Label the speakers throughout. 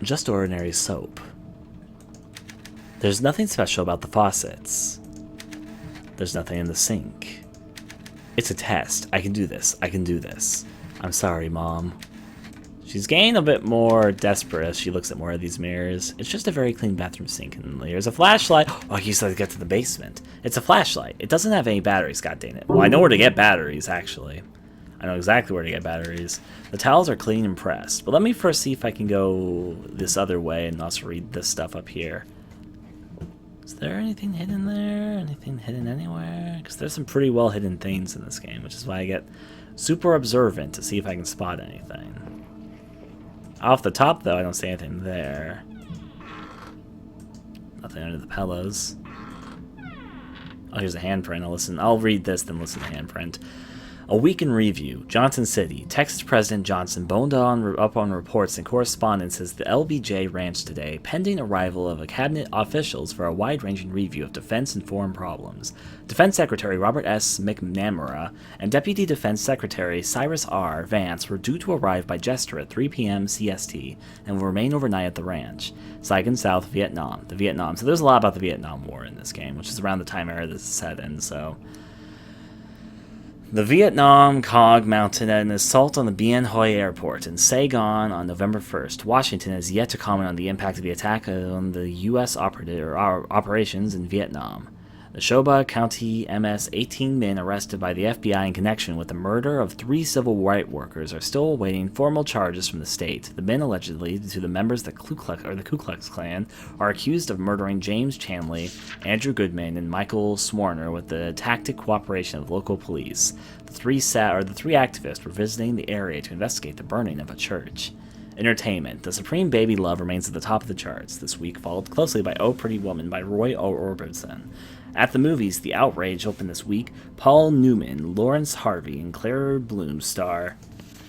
Speaker 1: Just ordinary soap. There's nothing special about the faucets. There's nothing in the sink. It's a test. I can do this. I can do this. I'm sorry, Mom. She's getting a bit more desperate as she looks at more of these mirrors. It's just a very clean bathroom sink, and there's a flashlight. Oh, you said to get to the basement. It's a flashlight. It doesn't have any batteries, goddammit. Well, I know where to get batteries, actually. I know exactly where to get batteries. The towels are clean and pressed, but let me first see if I can go this other way and also read this stuff up here. Is there anything hidden there? Anything hidden anywhere? Because there's some pretty well hidden things in this game, which is why I get super observant to see if I can spot anything. Off the top, though, I don't see anything there. Nothing under the pillows. Oh, here's a handprint. I'll read this, then listen to the handprint. A week in review. Johnson City. Texas President Johnson boned up on reports and correspondence as the LBJ Ranch today, pending arrival of cabinet officials for a wide-ranging review of defense and foreign problems. Defense Secretary Robert S. McNamara and Deputy Defense Secretary Cyrus R. Vance were due to arrive by gesture at 3 p.m. CST and will remain overnight at the ranch. Saigon, South Vietnam. So there's a lot about the Vietnam War in this game, which is around the time era this is set in, so... The Vietnam COG mounted an assault on the Bien Hoa Airport in Saigon on November 1st. Washington has yet to comment on the impact of the attack on the U.S. operations in Vietnam. The Neshoba County MS 18 men arrested by the FBI in connection with the murder of 3 civil rights workers are still awaiting formal charges from the state. The men, allegedly to the members of the Ku Klux Klan, are accused of murdering James Chanley, Andrew Goodman, and Michael Swarner with the tacit cooperation of local police. The three activists were visiting the area to investigate the burning of a church. Entertainment. The Supreme Baby Love remains at the top of the charts this week, followed closely by Oh Pretty Woman by Roy Orbison. At the movies, The Outrage opened this week. Paul Newman, Lawrence Harvey, and Claire Bloom star.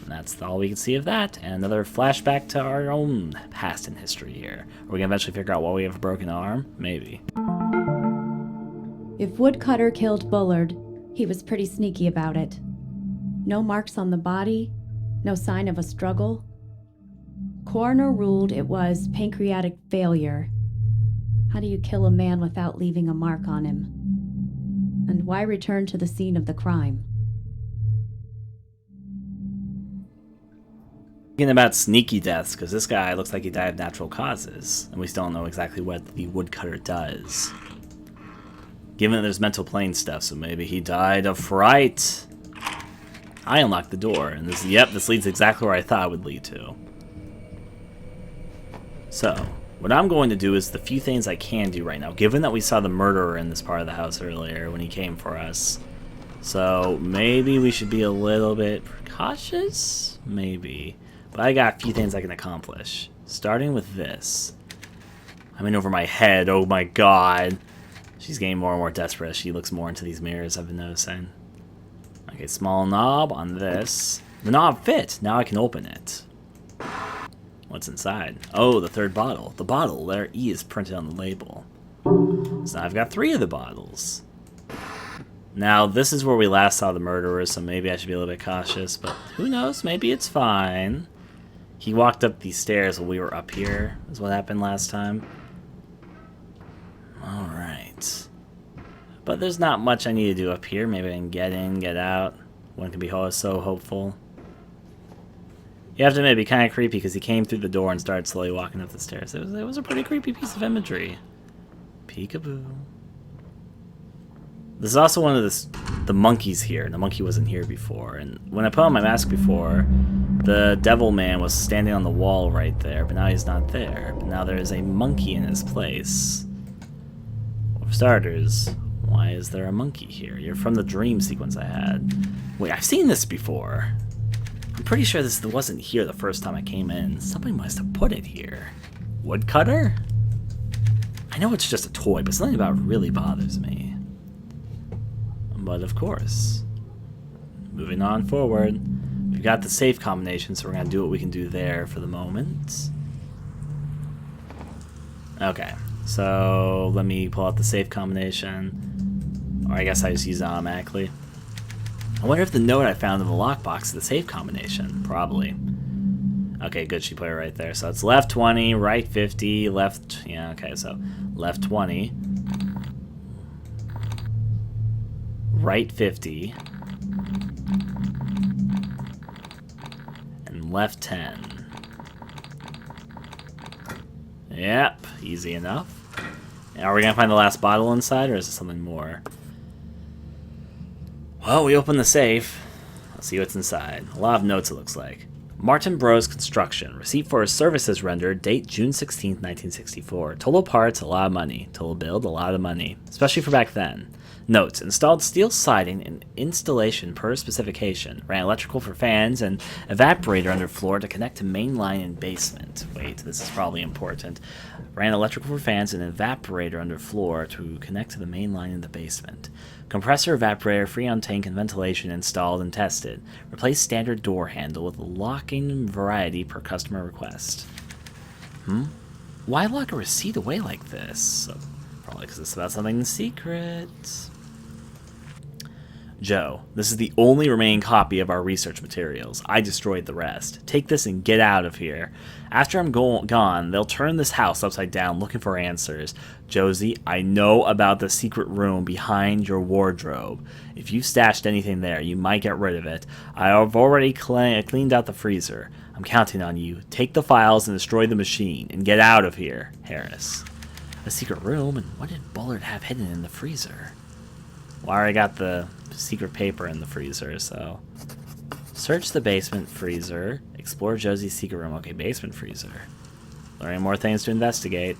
Speaker 1: And that's all we can see of that. And another flashback to our own past in history here. Are we going to eventually figure out why we have a broken arm? Maybe.
Speaker 2: If Woodcutter killed Bullard, he was pretty sneaky about it. No marks on the body, no sign of a struggle. Coroner ruled it was pancreatic failure. How do you kill a man without leaving a mark on him? And why return to the scene of the crime?
Speaker 1: Thinking about sneaky deaths, because this guy looks like he died of natural causes, and we still don't know exactly what the woodcutter does. Given that there's mental plane stuff, so maybe he died of fright. I unlocked the door, and this leads exactly where I thought it would lead to. So, what I'm going to do is the few things I can do right now, given that we saw the murderer in this part of the house earlier when he came for us. So, maybe we should be a little bit cautious? Maybe. But I got a few things I can accomplish. Starting with this. I'm in over my head, oh my god. She's getting more and more desperate as she looks more into these mirrors, I've been noticing. Okay, small knob on this. The knob fit! Now I can open it. What's inside? Oh, the third bottle. The bottle, letter E is printed on the label. So now I've got 3 of the bottles. Now, this is where we last saw the murderer, so maybe I should be a little bit cautious, but who knows? Maybe it's fine. He walked up these stairs while we were up here, is what happened last time. Alright. But there's not much I need to do up here. Maybe I can get in, get out. One can be so hopeful. You have to admit, it'd be kind of creepy because he came through the door and started slowly walking up the stairs. It was a pretty creepy piece of imagery. Peekaboo. This is also one of the monkeys here. The monkey wasn't here before. And when I put on my mask before, the devil man was standing on the wall right there, but now he's not there. But now there is a monkey in his place. For starters, why is there a monkey here? You're from the dream sequence I had. Wait, I've seen this before. I'm pretty sure this wasn't here the first time I came in. Somebody must have put it here. Woodcutter? I know it's just a toy, but something about it really bothers me. But of course, moving on forward, we've got the safe combination, so we're going to do what we can do there for the moment. Okay, so let me pull out the safe combination, or I guess I just use it automatically. I wonder if the note I found in the lockbox is the safe combination. Probably. Okay, good. She put it right there. So it's left 20, right 50, left... Yeah, okay, so left 20. Right 50. And left 10. Yep, easy enough. Are we going to find the last bottle inside, or is it something more? Well, we open the safe. Let's see what's inside. A lot of notes, it looks like. Martin Bros Construction. Receipt for his services rendered. Date June 16th, 1964. Total parts, a lot of money. Total build, a lot of money. Especially for back then. Notes. Installed steel siding and installation per specification. Ran electrical for fans and evaporator under floor to connect to main line and basement. Wait, this is probably important. Ran electrical for fans and evaporator under floor to connect to the main line in the basement. Compressor, evaporator, freon tank, and ventilation installed and tested. Replace standard door handle with locking variety per customer request. Why lock a receipt away like this? Probably because it's about something secret. Joe, this is the only remaining copy of our research materials. I destroyed the rest. Take this and get out of here. After I'm gone, they'll turn this house upside down looking for answers. Josie, I know about the secret room behind your wardrobe. If you stashed anything there, you might get rid of it. I have already cleaned out the freezer. I'm counting on you. Take the files and destroy the machine, and get out of here. Harris. A secret room? And what did Bullard have hidden in the freezer? Well, I already got the secret paper in the freezer, so... Search the basement freezer. Explore Josie's secret room. Okay, basement freezer. Learning more things to investigate.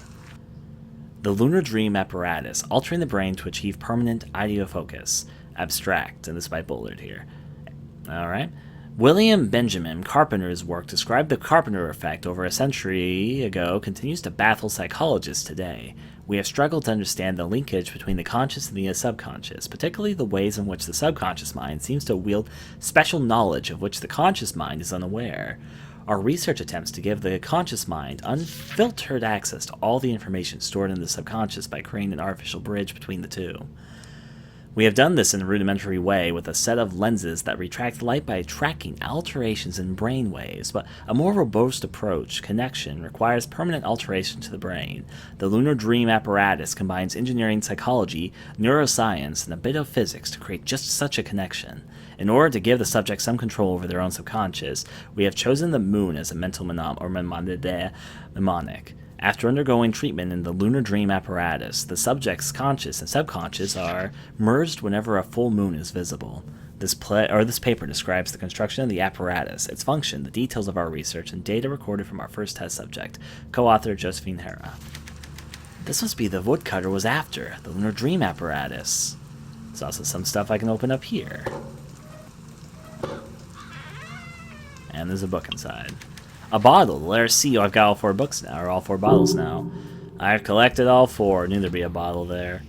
Speaker 1: The lunar dream apparatus. Altering the brain to achieve permanent ideofocus. Abstract. And this is by Bullard here. Alright. William Benjamin Carpenter's work described the Carpenter effect over a century ago continues to baffle psychologists today. We have struggled to understand the linkage between the conscious and the subconscious, particularly the ways in which the subconscious mind seems to wield special knowledge of which the conscious mind is unaware. Our research attempts to give the conscious mind unfiltered access to all the information stored in the subconscious by creating an artificial bridge between the two. We have done this in a rudimentary way with a set of lenses that retract light by tracking alterations in brain waves, but a more robust approach, connection, requires permanent alteration to the brain. The lunar dream apparatus combines engineering, psychology, neuroscience, and a bit of physics to create just such a connection. In order to give the subject some control over their own subconscious, we have chosen the moon as a mental mnemonic. After undergoing treatment in the lunar dream apparatus, the subject's conscious and subconscious are merged whenever a full moon is visible. This paper describes the construction of the apparatus, its function, the details of our research, and data recorded from our first test subject. Co-author Josephine Hera. This must be the woodcutter was after, the lunar dream apparatus. There's also some stuff I can open up here. And there's a book inside. A bottle. Let's see. I've got all 4 books now, or all 4 bottles now. I've collected all 4. Knew there'd be a bottle there.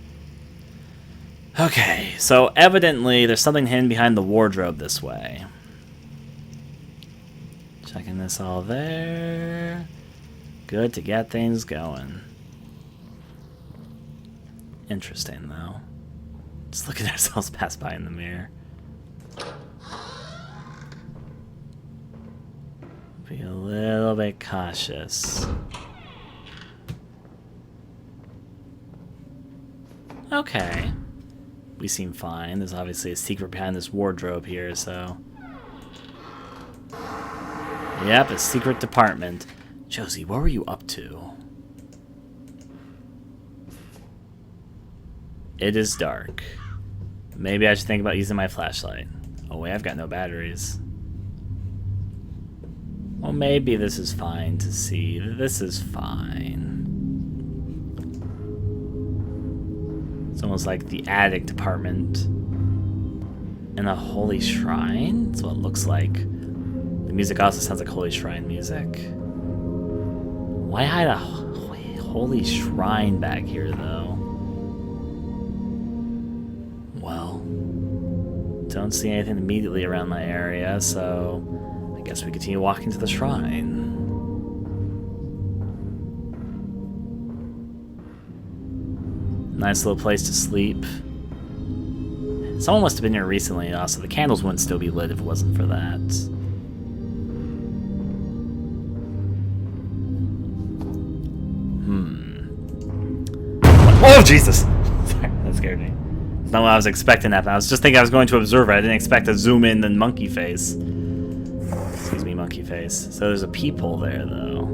Speaker 1: Okay, so evidently there's something hidden behind the wardrobe this way. Checking this all there. Good to get things going. Interesting, though. Just look at ourselves pass by in the mirror. Be a little bit cautious. Okay. We seem fine. There's obviously a secret behind this wardrobe here, so... Yep, a secret department. Josie, what were you up to? It is dark. Maybe I should think about using my flashlight. Oh wait, I've got no batteries. Well, maybe this is fine to see. This is fine. It's almost like the attic department. And a holy shrine? That's what it looks like. The music also sounds like holy shrine music. Why hide a holy shrine back here, though? Well, don't see anything immediately around my area, so... I guess we continue walking to the shrine. Nice little place to sleep. Someone must have been here recently, so the candles wouldn't still be lit if it wasn't for that. Oh, Jesus! Sorry, that scared me. That's not what I was expecting that. I was just thinking I was going to observe it. I didn't expect to zoom in the monkey face. Excuse me, monkey face. So there's a peephole there, though.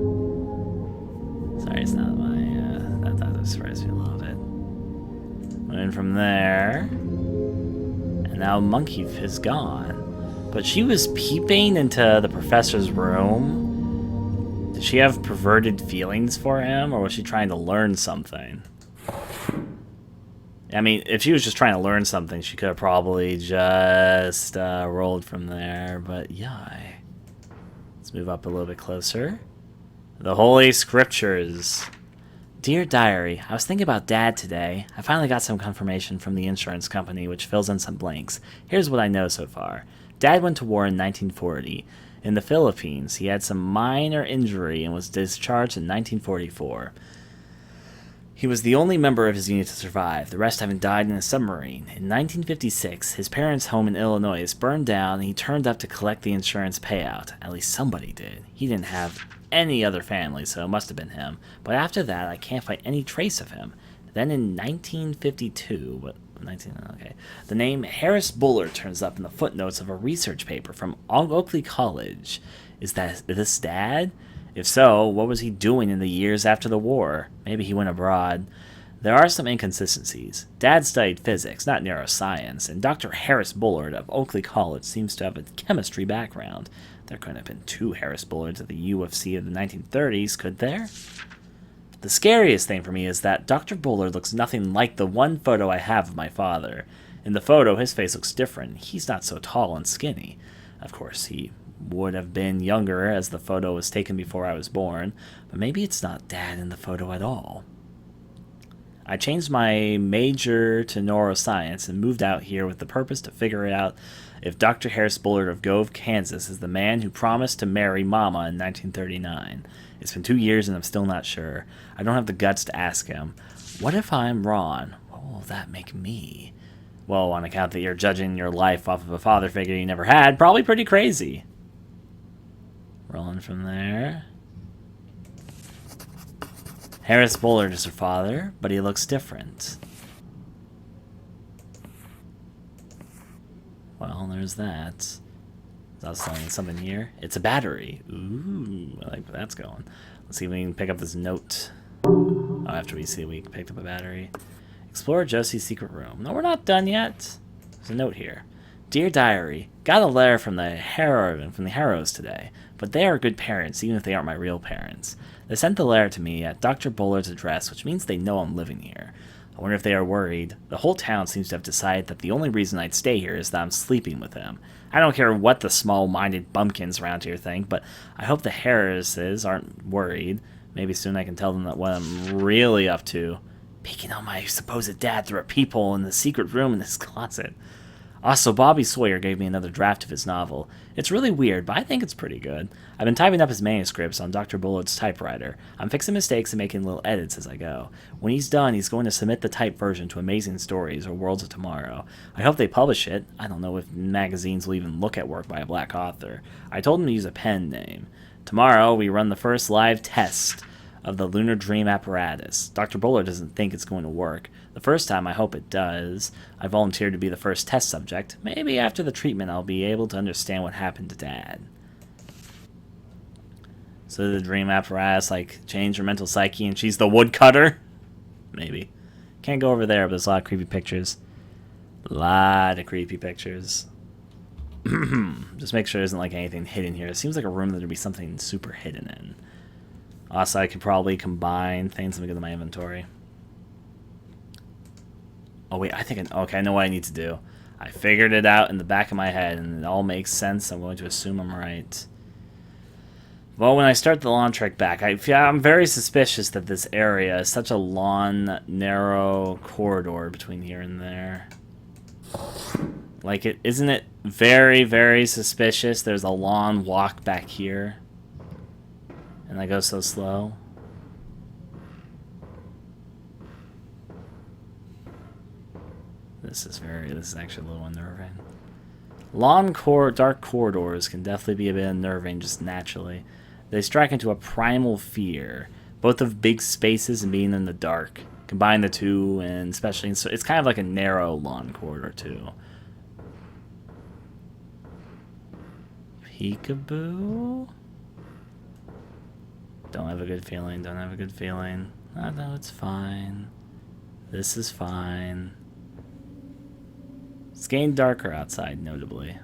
Speaker 1: Sorry, it's not my... that surprised me a little bit. Went in from there. And now monkey is gone. But she was peeping into the professor's room. Did she have perverted feelings for him, or was she trying to learn something? I mean, if she was just trying to learn something, she could have probably just rolled from there. But yeah, let's move up a little bit closer. The Holy Scriptures. Dear Diary, I was thinking about Dad today. I finally got some confirmation from the insurance company, which fills in some blanks. Here's what I know so far. Dad went to war in 1940. In the Philippines, he had some minor injury and was discharged in 1944. He was the only member of his unit to survive, the rest having died in a submarine. In 1956, his parents' home in Illinois burned down and he turned up to collect the insurance payout. At least somebody did. He didn't have any other family, so it must have been him. But after that, I can't find any trace of him. Then in 1952, the name Harris Bullard turns up in the footnotes of a research paper from Oakley College. Is this Dad? If so, what was he doing in the years after the war? Maybe he went abroad. There are some inconsistencies. Dad studied physics, not neuroscience, and Dr. Harris Bullard of Oakley College seems to have a chemistry background. There couldn't have been two Harris Bullards at the UFC of the 1930s, could there? The scariest thing for me is that Dr. Bullard looks nothing like the one photo I have of my father. In the photo, his face looks different. He's not so tall and skinny. Of course, he would have been younger as the photo was taken before I was born, but maybe it's not Dad in the photo at all. I changed my major to neuroscience and moved out here with the purpose to figure out if Dr. Harris Bullard of Gove, Kansas is the man who promised to marry Mama in 1939. It's been 2 years and I'm still not sure. I don't have the guts to ask him. What if I'm wrong? What will that make me? Well, on account that you're judging your life off of a father figure you never had, probably pretty crazy. Rolling from there. Harris Bullard is her father, but he looks different. Well, there's that. Is that something here? It's a battery. Ooh, I like where that's going. Let's see if we can pick up this note. Oh, after we see we picked up a battery. Explore Josie's secret room. No, we're not done yet. There's a note here. Dear Diary, got a letter from the Harrows today, but they are good parents, even if they aren't my real parents. They sent the letter to me at Dr. Bullard's address, which means they know I'm living here. I wonder if they are worried. The whole town seems to have decided that the only reason I'd stay here is that I'm sleeping with him. I don't care what the small-minded bumpkins around here think, but I hope the Harrises aren't worried. Maybe soon I can tell them that what I'm really up to. Peeking on my supposed dad through a peephole in the secret room in his closet. Also, Bobby Sawyer gave me another draft of his novel. It's really weird, but I think it's pretty good. I've been typing up his manuscripts on Dr. Bullard's typewriter. I'm fixing mistakes and making little edits as I go. When he's done, he's going to submit the typed version to Amazing Stories or Worlds of Tomorrow. I hope they publish it. I don't know if magazines will even look at work by a black author. I told him to use a pen name. Tomorrow, we run the first live test of the Lunar Dream apparatus. Dr. Bullard doesn't think it's going to work. The first time, I hope it does. I volunteered to be the first test subject. Maybe after the treatment, I'll be able to understand what happened to Dad. So the dream apparatus, like, changed her mental psyche and she's the woodcutter? Maybe. Can't go over there, but there's a lot of creepy pictures. A lot of creepy pictures. Just make sure there isn't, like, anything hidden here. It seems like a room that there'd be something super hidden in. Also, I could probably combine things. Let me go to my inventory. Oh, wait, okay, I know what I need to do. I figured it out in the back of my head, and it all makes sense. I'm going to assume I'm right. Well, when I start the long trek back, I'm very suspicious that this area is such a long, narrow corridor between here and there. Like, isn't it very, very suspicious? There's a long walk back here. And I go so slow. This is actually a little unnerving. Long, dark corridors can definitely be a bit unnerving just naturally. They strike into a primal fear, both of big spaces and being in the dark. Combine the two, and especially it's kind of like a narrow lawn corridor too. Peekaboo. Don't have a good feeling. Don't have a good feeling. Oh, no, it's fine. This is fine. It's getting darker outside, notably.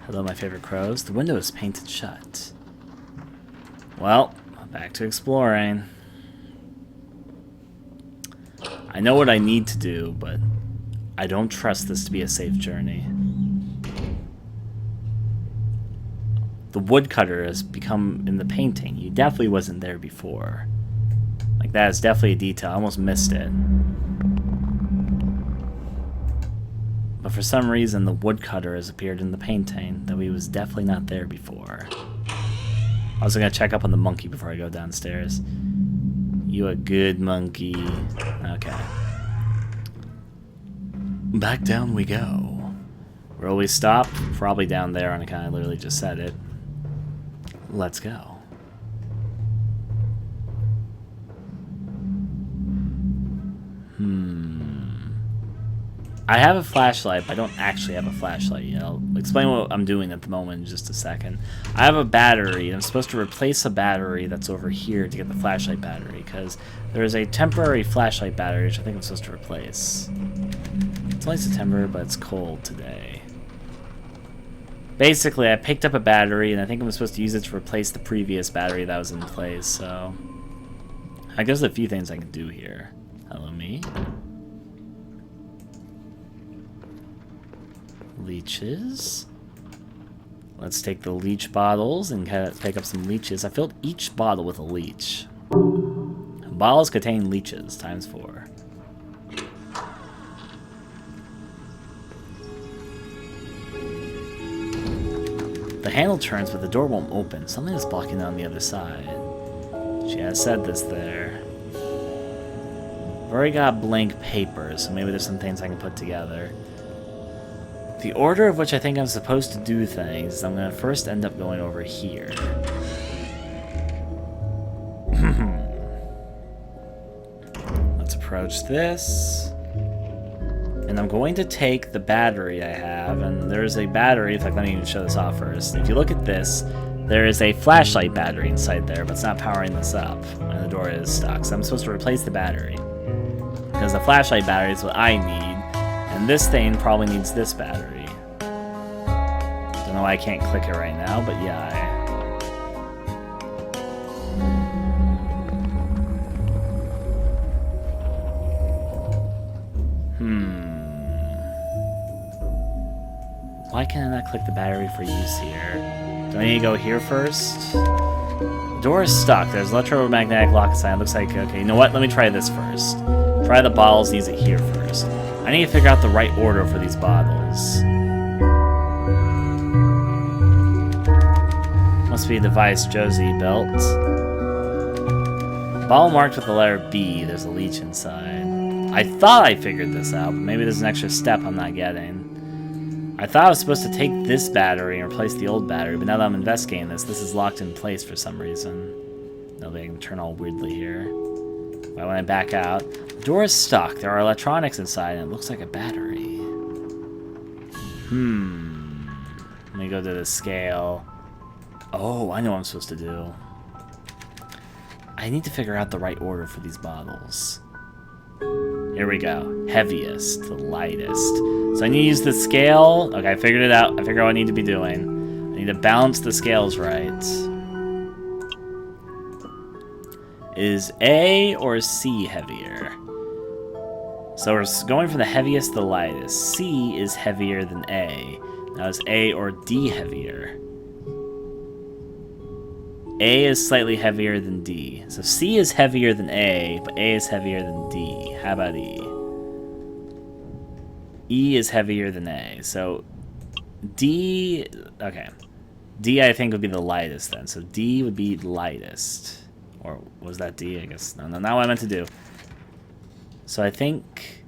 Speaker 1: Hello, my favorite crows. The window is painted shut. Well, back to exploring. I know what I need to do, but I don't trust this to be a safe journey. The woodcutter has become in the painting. He definitely wasn't there before. Like, that is definitely a detail. I almost missed it. But for some reason, the woodcutter has appeared in the painting, though he was definitely not there before. I was gonna check up on the monkey before I go downstairs. You a good monkey. Okay. Back down we go. Where will we stop? Probably down there on account I literally just said it. Let's go. I have a flashlight, but I don't actually have a flashlight yet. I'll explain what I'm doing at the moment in just a second. I have a battery, and I'm supposed to replace a battery that's over here to get the flashlight battery, because there is a temporary flashlight battery which I think I'm supposed to replace. It's only September, but it's cold today. Basically, I picked up a battery, and I think I'm supposed to use it to replace the previous battery that was in place, so I guess there's a few things I can do here. Hello, me. Leeches. Let's take the leech bottles and pick up some leeches. I filled each bottle with a leech. Bottles contain leeches, times 4. The handle turns, but the door won't open. Something is blocking it on the other side. She has said this there. I've already got blank paper, so maybe there's some things I can put together. The order of which I think I'm supposed to do things, I'm going to first end up going over here. Let's approach this. And I'm going to take the battery I have, and there's a battery, in fact, let me even show this off first. If you look at this, there is a flashlight battery inside there, but it's not powering this up, and the door is stuck. So I'm supposed to replace the battery, because the flashlight battery is what I need. And this thing probably needs this battery. Don't know why I can't click it right now, but yeah. Why can I not click the battery for use here? Do I need to go here first? The door is stuck. There's electromagnetic lock sign. It looks like, okay, you know what? Let me try this first. Try the bottles, needs it here first. I need to figure out the right order for these bottles. Must be a device Josie built. Bottle marked with the letter B. There's a leech inside. I thought I figured this out, but maybe there's an extra step I'm not getting. I thought I was supposed to take this battery and replace the old battery, but now that I'm investigating this, this is locked in place for some reason. Nobody can turn all weirdly here. But when I back out, the door is stuck. There are electronics inside, and it looks like a battery. Let me go to the scale. Oh, I know what I'm supposed to do. I need to figure out the right order for these bottles. Here we go. Heaviest to lightest. So I need to use the scale. Okay, I figured it out. I figured out what I need to be doing. I need to balance the scales right. Is A or C heavier? So we're going from the heaviest to the lightest. C is heavier than A. Now is A or D heavier? A is slightly heavier than D. So C is heavier than A, but A is heavier than D. How about E? E is heavier than A. So D, okay. D I think would be the lightest then. So D would be lightest. Or was that D? I guess. No, not what I meant to do. So I think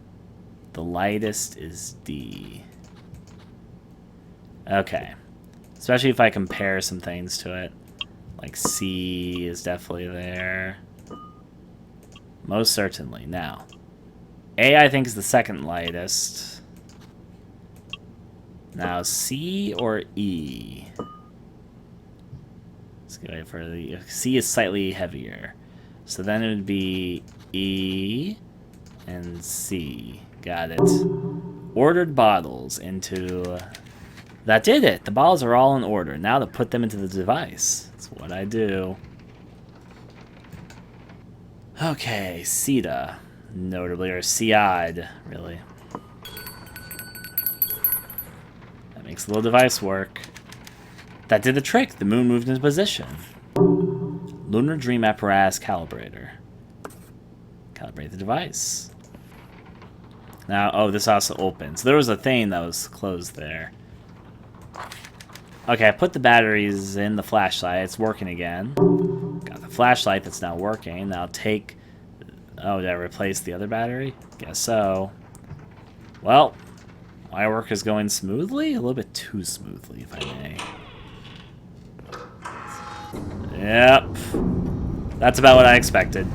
Speaker 1: the lightest is D. Okay. Especially if I compare some things to it. Like C is definitely there. Most certainly. Now, A I think is the second lightest. Now, C or E? Let's go for the C is slightly heavier. So then it would be E and C. Got it. Ordered bottles into... That did it! The bottles are all in order. Now to put them into the device. That's what I do. Okay, CETA. Notably, or CI'd, really. That makes the little device work. That did the trick. The moon moved into position. Lunar Dream Apparatus Calibrator. Calibrate the device. Now, oh, this also opens. There was a thing that was closed there. Okay, I put the batteries in the flashlight. It's working again. Got the flashlight that's now working. Now take... Oh, did I replace the other battery? Guess so. Well, my work is going smoothly? A little bit too smoothly, if I may. Yep. That's about what I expected.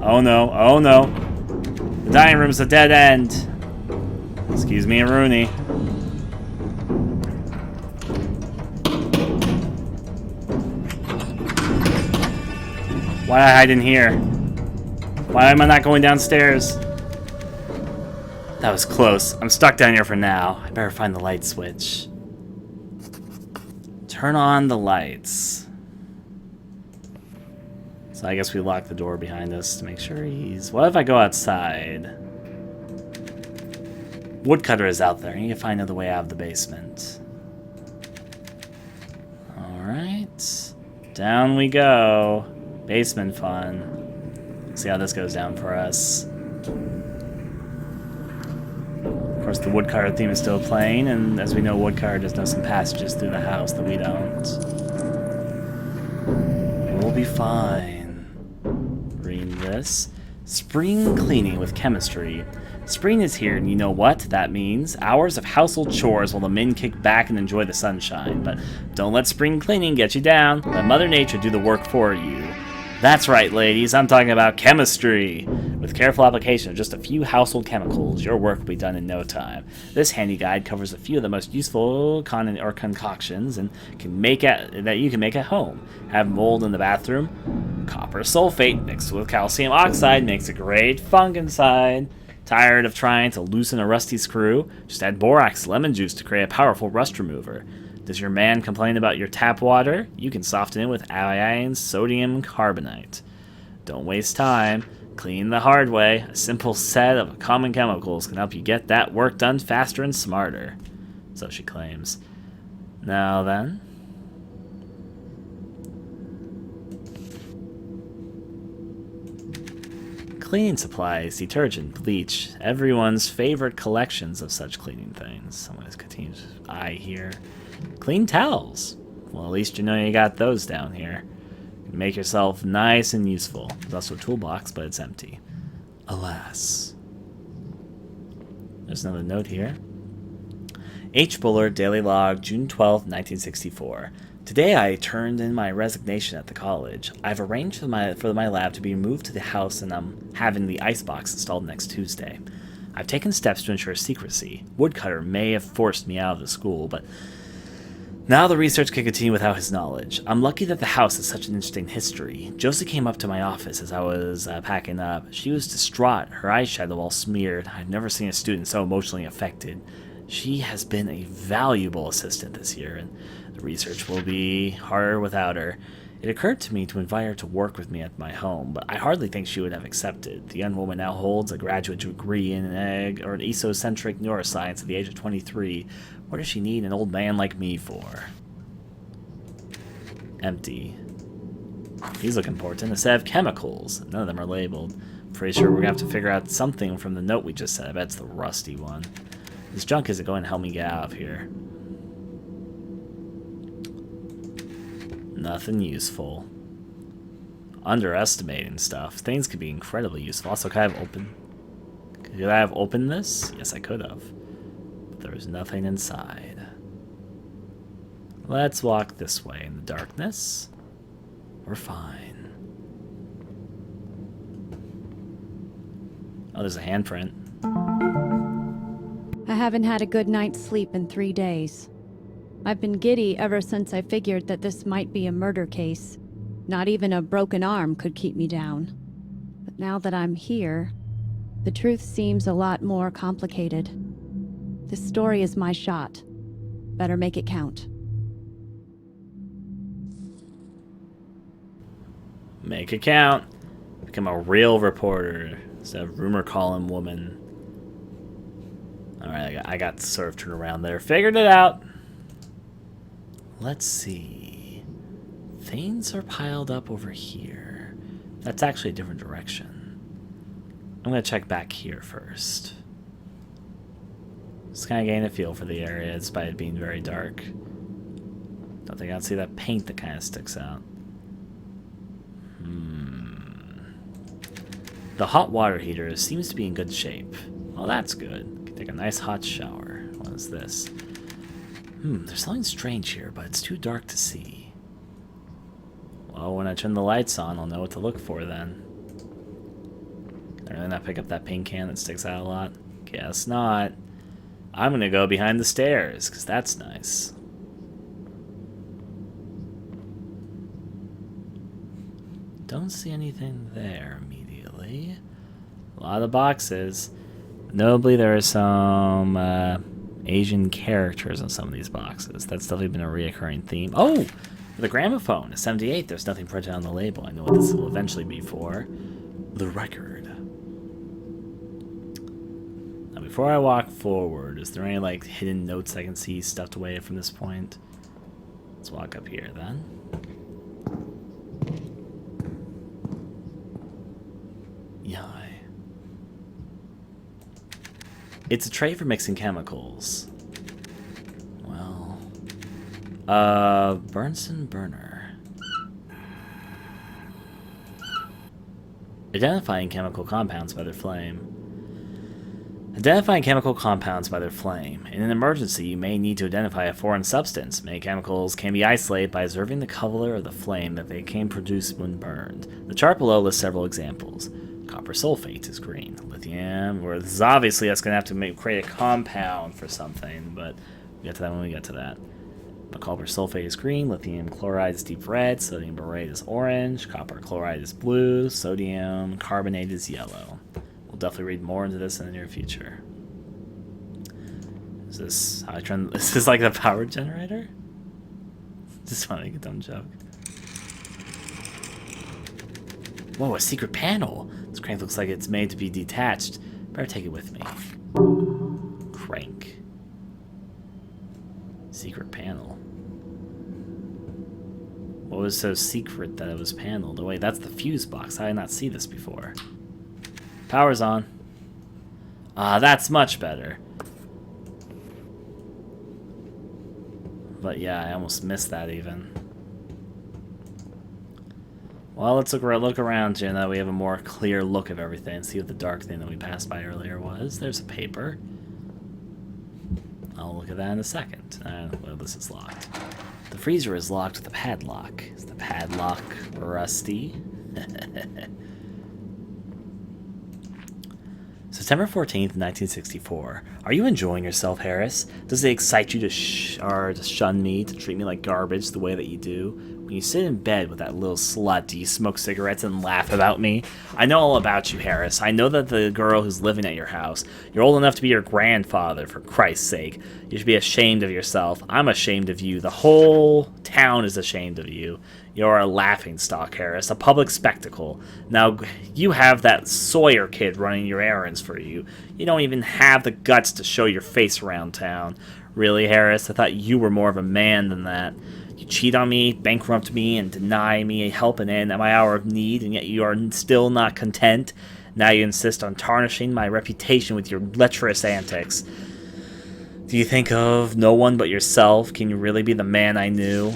Speaker 1: Oh no, oh no. The dining room's a dead end. Excuse me, Rooney. Why I hide in here? Why am I not going downstairs? That was close. I'm stuck down here for now. I better find the light switch. Turn on the lights. So I guess we lock the door behind us to make sure he's... What if I go outside? Woodcutter is out there. I need to find another way out of the basement. Alright. Down we go. Basement fun. See how this goes down for us. Of course, the woodcutter theme is still playing, and as we know, woodcutter does know some passages through the house that we don't. We'll be fine. Read this. Spring cleaning with chemistry. Spring is here, and you know what that means? Hours of household chores while the men kick back and enjoy the sunshine. But don't let spring cleaning get you down. Let Mother Nature do the work for you. That's right, ladies. I'm talking about chemistry. With careful application of just a few household chemicals, your work will be done in no time. This handy guide covers a few of the most useful concoctions and that you can make at home. Have mold in the bathroom? Copper sulfate mixed with calcium oxide makes a great fungicide. Tired of trying to loosen a rusty screw? Just add borax lemon juice to create a powerful rust remover. Does your man complain about your tap water? You can soften it with iodine sodium carbonate. Don't waste time. Clean the hard way. A simple set of common chemicals can help you get that work done faster and smarter. So she claims. Now then. Cleaning supplies, detergent, bleach, everyone's favorite collections of such cleaning things. Someone has continued eye here. Clean towels. Well, at least you know you got those down here. You can make yourself nice and useful. There's also a toolbox, but it's empty. Alas. There's another note here. H. Bullard, Daily Log, June 12, 1964. Today I turned in my resignation at the college. I've arranged for my lab to be moved to the house, and I'm having the icebox installed next Tuesday. I've taken steps to ensure secrecy. Woodcutter may have forced me out of the school, but now the research can continue without his knowledge. I'm lucky that the house has such an interesting history. Josie came up to my office as I was packing up. She was distraught, her eyeshadow all smeared. I've never seen a student so emotionally affected. She has been a valuable assistant this year, and the research will be harder without her. It occurred to me to invite her to work with me at my home, but I hardly think she would have accepted. The young woman now holds a graduate degree in an esocentric neuroscience at the age of 23. What does she need an old man like me for? Empty. These look important. A set of chemicals. None of them are labeled. Pretty sure we're going to have to figure out something from the note we just said. I bet it's the rusty one. This junk isn't going to help me get out of here. Nothing useful. Underestimating stuff. Things could be incredibly useful. Also, could I have opened this? Yes, I could have. But there was nothing inside. Let's walk this way in the darkness. We're fine. Oh, there's a handprint.
Speaker 2: I haven't had a good night's sleep in 3 days. I've been giddy ever since I figured that this might be a murder case. Not even a broken arm could keep me down. But now that I'm here, the truth seems a lot more complicated. This story is my shot. Better make it count.
Speaker 1: Make it count. Become a real reporter instead of rumor column woman. Alright, I got sort of turned around there. Figured it out. Let's see. Things are piled up over here. That's actually a different direction. I'm going to check back here first. Just kind of getting a feel for the area despite it being very dark. Don't think I can see that paint that kind of sticks out. The hot water heater seems to be in good shape. Well, that's good. Can take a nice hot shower. What is this? There's something strange here, but it's too dark to see. Well, when I turn the lights on, I'll know what to look for then. Can I really not pick up that paint can that sticks out a lot? Guess not. I'm gonna go behind the stairs, because that's nice. Don't see anything there immediately. A lot of boxes. Notably, there are some Asian characters on some of these boxes. That's definitely been a reoccurring theme. Oh! The gramophone, a 78. There's nothing printed on the label. I know what this will eventually be for. The record. Now, before I walk forward, is there any, like, hidden notes I can see stuffed away from this point? Let's walk up here, then. Yai. It's a tray for mixing chemicals. Well, Bunsen burner. Identifying chemical compounds by their flame. Identifying chemical compounds by their flame. In an emergency, you may need to identify a foreign substance. Many chemicals can be isolated by observing the color of the flame that they can produce when burned. The chart below lists several examples. Copper sulfate is green. Lithium, where this is obviously that's going to have to create a compound for something, but we'll get to that when we get to that. But copper sulfate is green, lithium chloride is deep red, sodium borate is orange, copper chloride is blue, sodium carbonate is yellow. We'll definitely read more into this in the near future. Is this how I turn? Is this like the power generator? Just want to make a dumb joke. Whoa, a secret panel! This crank looks like it's made to be detached. Better take it with me. Crank. Secret panel. What was so secret that it was paneled? Oh wait, that's the fuse box. How did I not see this before? Power's on. Ah, that's much better. But yeah, I almost missed that even. Well, let's look around here now that we have a more clear look of everything. See what the dark thing that we passed by earlier was. There's a paper. I'll look at that in a second. Well, this is locked. The freezer is locked with a padlock. Is the padlock rusty? September 14th, 1964. Are you enjoying yourself, Harris? Does it excite you to shun me, to treat me like garbage the way that you do? When you sit in bed with that little slut, do you smoke cigarettes and laugh about me? I know all about you, Harris. I know that the girl who's living at your house. You're old enough to be your grandfather, for Christ's sake. You should be ashamed of yourself. I'm ashamed of you. The whole town is ashamed of you. You're a laughingstock, Harris, a public spectacle. Now, you have that Sawyer kid running your errands for you. You don't even have the guts to show your face around town. Really, Harris? I thought you were more of a man than that. You cheat on me, bankrupt me, and deny me help and aid at my hour of need, and yet you are still not content. Now you insist on tarnishing my reputation with your lecherous antics. Do you think of no one but yourself? Can you really be the man I knew?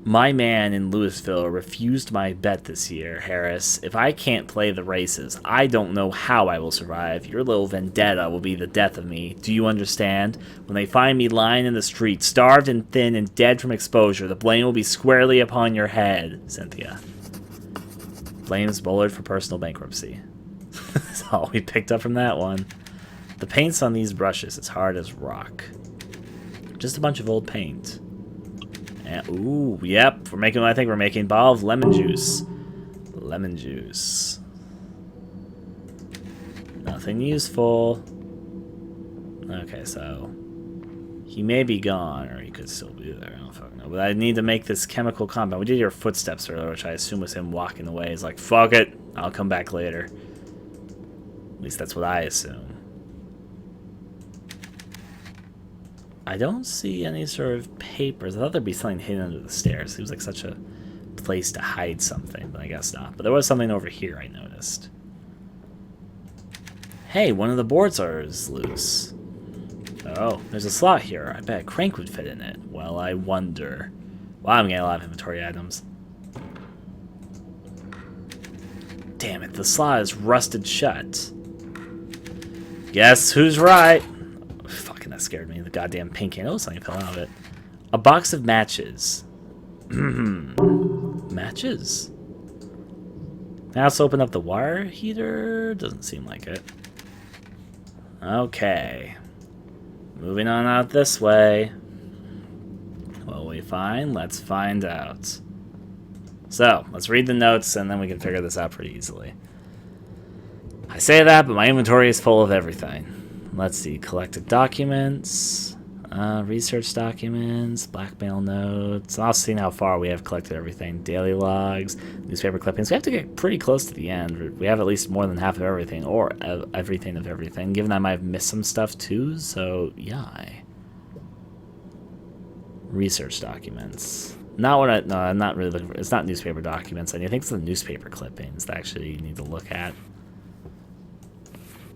Speaker 1: My man in Louisville refused my bet this year, Harris. If I can't play the races, I don't know how I will survive. Your little vendetta will be the death of me. Do you understand? When they find me lying in the street, starved and thin and dead from exposure, the blame will be squarely upon your head, Cynthia. Blames Bullard for personal bankruptcy. That's all we picked up from that one. The paint's on these brushes is hard as rock. Just a bunch of old paint. And, ooh, yep. I think we're making a bottle of lemon juice. Lemon juice. Nothing useful. Okay, so he may be gone, or he could still be there. I don't fucking know. But I need to make this chemical compound. We did hear footsteps earlier, which I assume was him walking away. He's like, fuck it. I'll come back later. At least that's what I assume. I don't see any sort of papers. I thought there'd be something hidden under the stairs. It seems like such a place to hide something, but I guess not. But there was something over here I noticed. Hey, one of the boards is loose. Oh, there's a slot here. I bet a crank would fit in it. Well, I wonder. Wow, I'm getting a lot of inventory items. Damn it, the slot is rusted shut. Guess who's right? Fucking, that scared me. The goddamn pink can. Oh, something fell out of it. A box of matches. Matches? Now let's open up the wire heater. Doesn't seem like it. Okay. Moving on out this way. What will we find? Let's find out. So, let's read the notes and then we can figure this out pretty easily. I say that, but my inventory is full of everything. Let's see, collected documents, research documents, blackmail notes. I'll see how far we have collected everything. Daily logs, newspaper clippings. We have to get pretty close to the end. We have at least more than half of everything, or everything of everything, given I might have missed some stuff too, so yeah. Research documents. Not what no, I'm not really looking for. It's not newspaper documents. I think it's the newspaper clippings that actually you need to look at.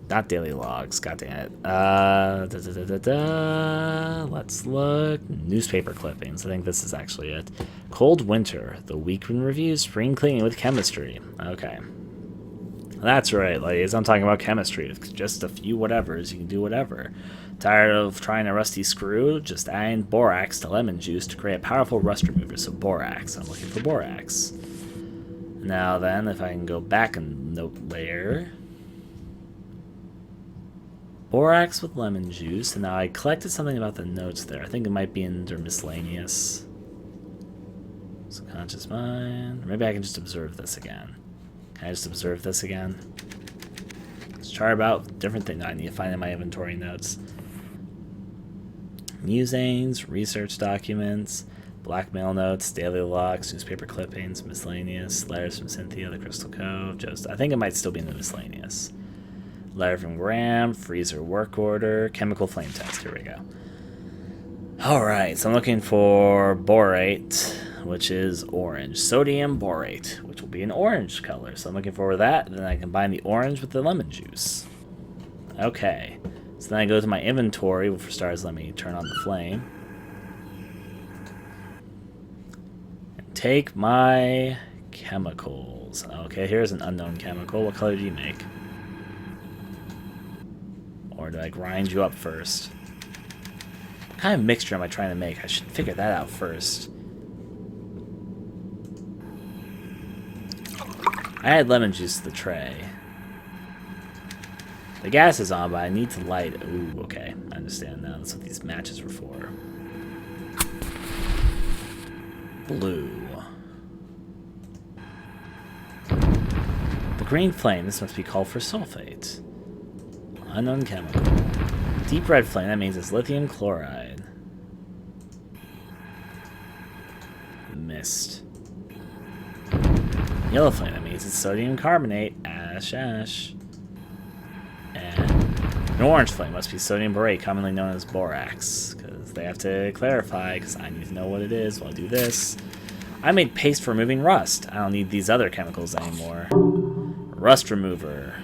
Speaker 1: Not daily logs, god damn it. Let's look. Newspaper clippings. I think this is actually it. Cold winter. The week in review. Spring cleaning with chemistry. Okay. That's right, ladies. I'm talking about chemistry. With just a few whatevers, you can do whatever. Tired of trying a rusty screw? Just adding borax to lemon juice to create a powerful rust remover. So borax. I'm looking for borax. Now then, if I can go back a note layer. Borax with lemon juice, and now I collected something about the notes there. I think it might be under miscellaneous. Subconscious mind. Maybe I can just observe this again. Can I just observe this again? Let's try about different things I need to find in my inventory notes. Musings, research documents, blackmail notes, daily logs, newspaper clippings, miscellaneous, letters from Cynthia, the Crystal Cove, I think it might still be in the miscellaneous. Letter from Graham, freezer work order, chemical flame test. Here we go. Alright, so I'm looking for borate, which is orange. Sodium borate, which will be an orange color. So I'm looking for that, and then I combine the orange with the lemon juice. Okay, so then I go to my inventory. Well, for starters, let me turn on the flame. And take my chemicals. Okay, here's an unknown chemical. What color do you make? Or do I grind you up first? What kind of mixture am I trying to make? I should figure that out first. I add lemon juice to the tray. The gas is on, but I need to light it. Ooh, okay. I understand now. That's what these matches were for. Blue. The green flame. This must be called for sulfate. Unknown chemical. Deep red flame, that means it's lithium chloride. Mist. Yellow flame, that means it's sodium carbonate. Ash. And an orange flame must be sodium borate, commonly known as borax. Because they have to clarify, because I need to know what it is while I do this. I made paste for removing rust. I don't need these other chemicals anymore. Rust remover.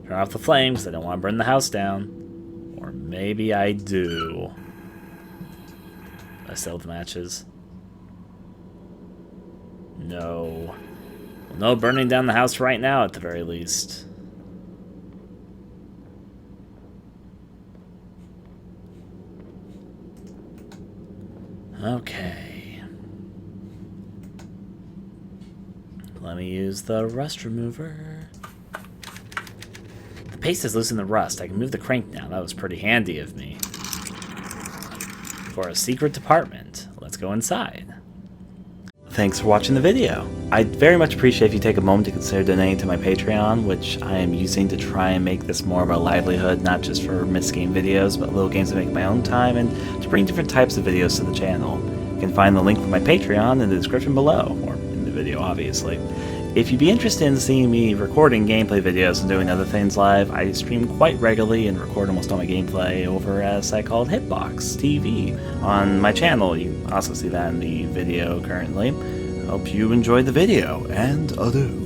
Speaker 1: Turn off the flames. I don't want to burn the house down. Or maybe I do. I still have the matches. No. No burning down the house right now, at the very least. Okay. Let me use the rust remover. The paste is loosened the rust. I can move the crank now. That was pretty handy of me. For a secret department. Let's go inside. Thanks for watching the video. I'd very much appreciate if you take a moment to consider donating to my Patreon, which I am using to try and make this more of a livelihood, not just for missed game videos, but little games I make in my own time, and to bring different types of videos to the channel. You can find the link for my Patreon in the description below, or in the video, obviously. If you'd be interested in seeing me recording gameplay videos and doing other things live, I stream quite regularly and record almost all my gameplay over at a site called Hitbox TV on my channel. You can also see that in the video currently. I hope you enjoyed the video, and adieu.